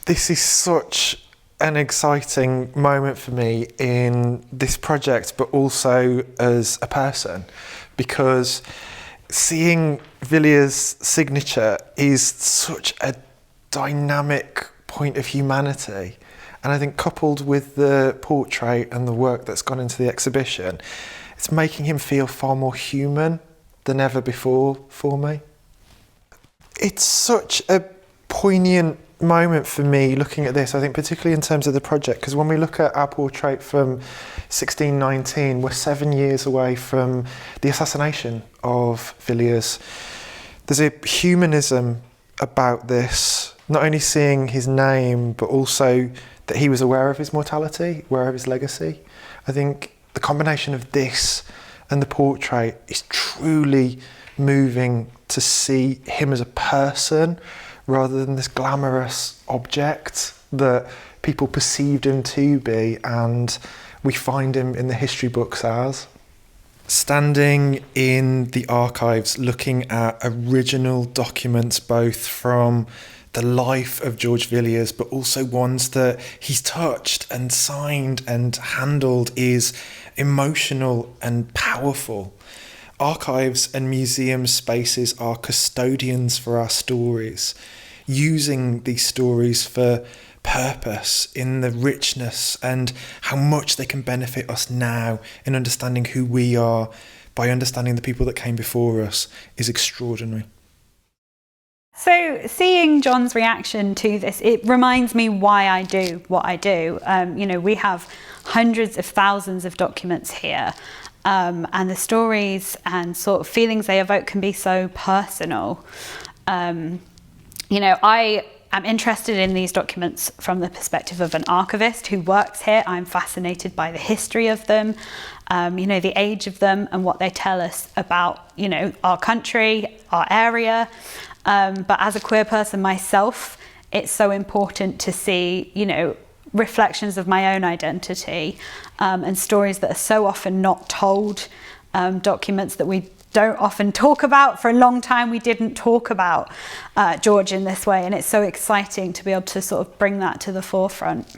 This is such an exciting moment for me in this project, but also as a person, because seeing Villiers' signature is such a dynamic point of humanity. And I think coupled with the portrait and the work that's gone into the exhibition, it's making him feel far more human than ever before for me. It's such a poignant moment for me looking at this, I think particularly in terms of the project, because when we look at our portrait from 1619, we're 7 years away from the assassination of Villiers. There's a humanism about this, not only seeing his name, but also that he was aware of his mortality, aware of his legacy. I think the combination of this and the portrait is truly moving to see him as a person rather than this glamorous object that people perceived him to be, and we find him in the history books as. Standing in the archives, looking at original documents, both from the life of George Villiers, but also ones that he's touched and signed and handled, is emotional and powerful. Archives and museum spaces are custodians for our stories, using these stories for purpose in the richness and how much they can benefit us now in understanding who we are by understanding the people that came before us is extraordinary. So seeing John's reaction to this, it reminds me why I do what I do. We have hundreds of thousands of documents here, and the stories and sort of feelings they evoke can be so personal. I am interested in these documents from the perspective of an archivist who works here. I'm fascinated by the history of them, the age of them and what they tell us about, our country, our area. But as a queer person myself, it's so important to see, reflections of my own identity, and stories that are so often not told, documents that we don't often talk about. For a long time we didn't talk about George in this way, and it's so exciting to be able to sort of bring that to the forefront.